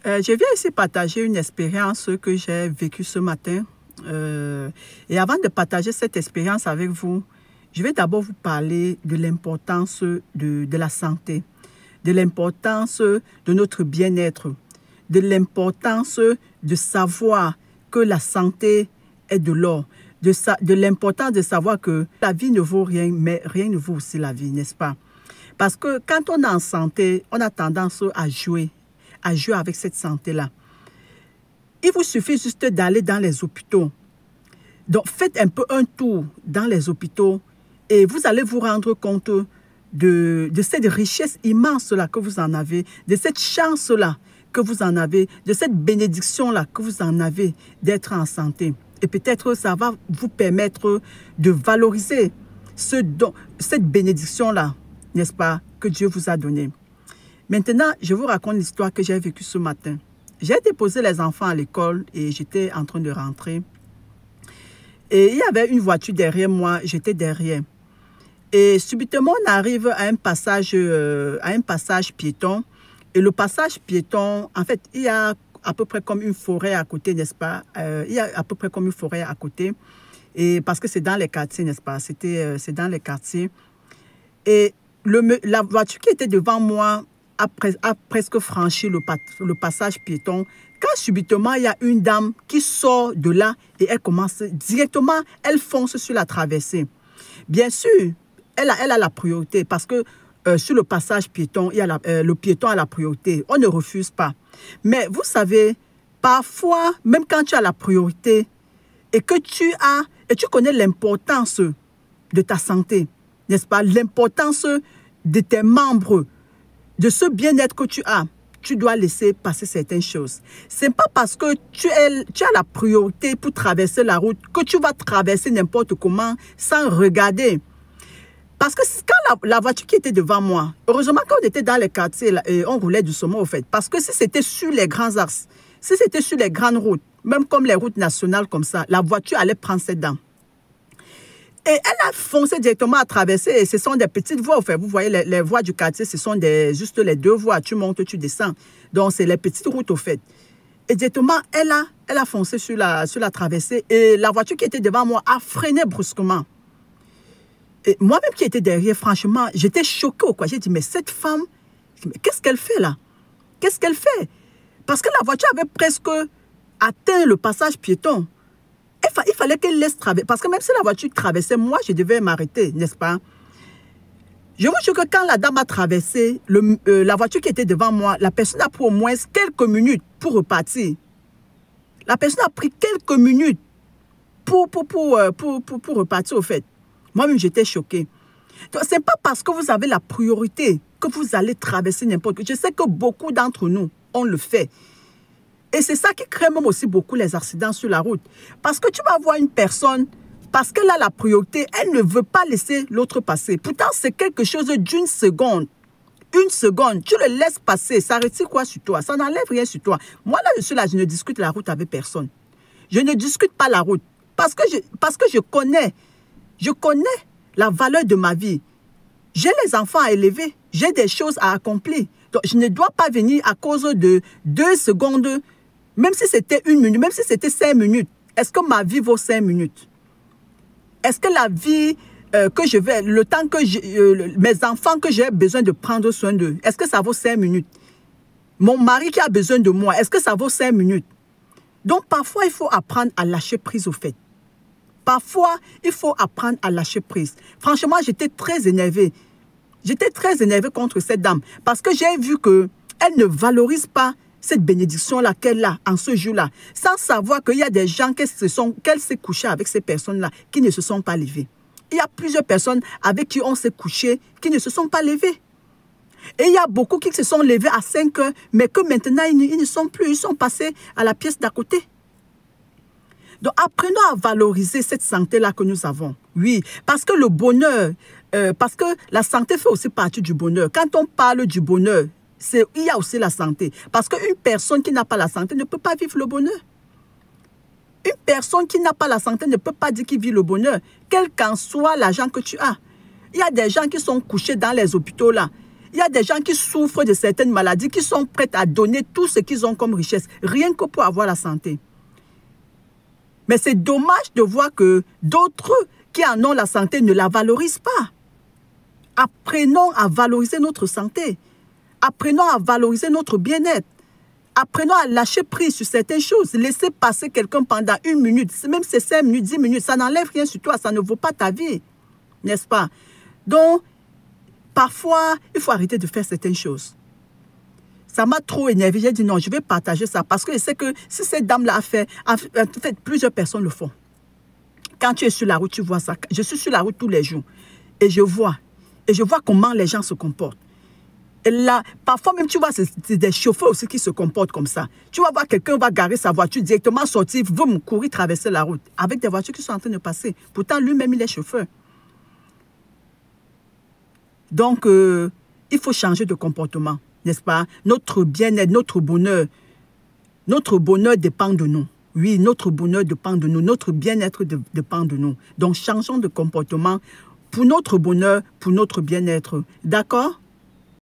Je viens ici partager une expérience que j'ai vécue ce matin. Et avant de partager cette expérience avec vous, je vais d'abord vous parler de l'importance de la santé, de l'importance de notre bien-être, de l'importance de savoir que la santé est de l'or, de l'importance de savoir que la vie ne vaut rien, mais rien ne vaut aussi la vie, n'est-ce pas? Parce que quand on est en santé, on a tendance à jouer avec cette santé-là. Il vous suffit juste d'aller dans les hôpitaux. Donc, faites un peu un tour dans les hôpitaux et vous allez vous rendre compte de cette richesse immense-là que vous en avez, de cette chance-là que vous en avez, de cette bénédiction-là que vous en avez d'être en santé. Et peut-être ça va vous permettre de valoriser cette bénédiction-là, n'est-ce pas, que Dieu vous a donnée. Maintenant, je vous raconte l'histoire que j'ai vécue ce matin. J'ai déposé les enfants à l'école et j'étais en train de rentrer. Et il y avait une voiture derrière moi, j'étais derrière. Et subitement, on arrive à un passage piéton. Et le passage piéton, en fait, il y a à peu près comme une forêt à côté, n'est-ce pas? Il y a à peu près comme une forêt à côté. Et parce que c'est dans les quartiers, n'est-ce pas? C'est dans les quartiers. Et la voiture qui était devant moi a presque franchi le passage piéton. Quand subitement, il y a une dame qui sort de là et elle commence directement, elle fonce sur la traversée. Bien sûr, elle a la priorité parce que sur le passage piéton, le piéton a la priorité. On ne refuse pas. Mais vous savez, parfois, même quand tu as la priorité et que tu connais l'importance de ta santé, n'est-ce pas? L'importance de tes membres, de ce bien-être que tu dois laisser passer certaines choses. Ce n'est pas parce que tu as la priorité pour traverser la route que tu vas traverser n'importe comment sans regarder. Parce que quand la voiture qui était devant moi, heureusement quand on était dans les quartiers, on roulait doucement au fait. Parce que si c'était sur les grands axes, si c'était sur les grandes routes, même comme les routes nationales comme ça, la voiture allait prendre ses dents. Et elle a foncé directement à traverser. Et ce sont des petites voies. Enfin, vous voyez, les voies du quartier, ce sont juste les deux voies. Tu montes, tu descends. Donc, c'est les petites routes au fait. Et directement, elle a foncé sur la traversée. Et la voiture qui était devant moi a freiné brusquement. Et moi-même qui étais derrière, franchement, j'étais choquée. J'ai dit, mais cette femme, qu'est-ce qu'elle fait là? Qu'est-ce qu'elle fait? Parce que la voiture avait presque atteint le passage piéton. Il fallait qu'elle laisse traverser. Parce que même si la voiture traversait, moi, je devais m'arrêter, n'est-ce pas? Je vous jure que quand la dame a traversé, la voiture qui était devant moi, la personne a pris au moins quelques minutes pour repartir. La personne a pris quelques minutes pour repartir, au fait. Moi-même, j'étais choquée. Donc, ce n'est pas parce que vous avez la priorité que vous allez traverser n'importe quoi. Je sais que beaucoup d'entre nous, on le fait. Et c'est ça qui crée même aussi beaucoup les accidents sur la route. Parce que tu vas voir une personne, parce qu'elle a la priorité, elle ne veut pas laisser l'autre passer. Pourtant, c'est quelque chose d'une seconde. Une seconde, tu le laisses passer, ça retire quoi sur toi? Ça n'enlève rien sur toi. Moi, là, je suis là, je ne discute la route avec personne. Je ne discute pas la route. Parce que je connais la valeur de ma vie. J'ai les enfants à élever. J'ai des choses à accomplir. Donc, je ne dois pas venir à cause de 2 secondes. Même si c'était 1 minute, même si c'était 5 minutes, est-ce que ma vie vaut 5 minutes? Est-ce que la vie que je vais, le temps que mes enfants que j'ai besoin de prendre soin d'eux, est-ce que ça vaut 5 minutes? Mon mari qui a besoin de moi, est-ce que ça vaut 5 minutes? Donc parfois, il faut apprendre à lâcher prise au fait. Parfois, il faut apprendre à lâcher prise. Franchement, j'étais très énervée. J'étais très énervée contre cette dame parce que j'ai vu qu'elle ne valorise pas cette bénédiction-là qu'elle a en ce jour-là, sans savoir qu'il y a des gens qu'elle s'est couchée avec ces personnes-là qui ne se sont pas levées. Il y a plusieurs personnes avec qui on s'est couché qui ne se sont pas levées. Et il y a beaucoup qui se sont levés à 5 heures, mais que maintenant, ils ne sont plus, ils sont passés à la pièce d'à côté. Donc, apprenons à valoriser cette santé-là que nous avons. Oui, parce que le bonheur, parce que la santé fait aussi partie du bonheur. Quand on parle du bonheur, il y a aussi la santé. Parce qu'une personne qui n'a pas la santé ne peut pas vivre le bonheur. Une personne qui n'a pas la santé ne peut pas dire qu'il vit le bonheur, quel qu'en soit l'argent que tu as. Il y a des gens qui sont couchés dans les hôpitaux là. Il y a des gens qui souffrent de certaines maladies, qui sont prêts à donner tout ce qu'ils ont comme richesse, rien que pour avoir la santé. Mais c'est dommage de voir que d'autres qui en ont la santé ne la valorisent pas. Apprenons à valoriser notre santé. Apprenons à valoriser notre bien-être. Apprenons à lâcher prise sur certaines choses. Laisser passer quelqu'un pendant 1 minute, même si c'est 5 minutes, 10 minutes, ça n'enlève rien sur toi, ça ne vaut pas ta vie. N'est-ce pas? Donc, parfois, il faut arrêter de faire certaines choses. Ça m'a trop énervé. J'ai dit non, je vais partager ça parce que je sais que si cette dame-là a fait, plusieurs personnes le font. Quand tu es sur la route, tu vois ça. Je suis sur la route tous les jours et je vois comment les gens se comportent. Et là, parfois même, tu vois, c'est des chauffeurs aussi qui se comportent comme ça. Tu vas voir quelqu'un va garer sa voiture directement, sortir, veut courir, traverser la route avec des voitures qui sont en train de passer. Pourtant, lui-même, il est chauffeur. Donc, il faut changer de comportement, n'est-ce pas? Notre bien-être, notre bonheur dépend de nous. Oui, notre bonheur dépend de nous. Notre bien-être dépend de nous. Donc, changeons de comportement pour notre bonheur, pour notre bien-être. D'accord?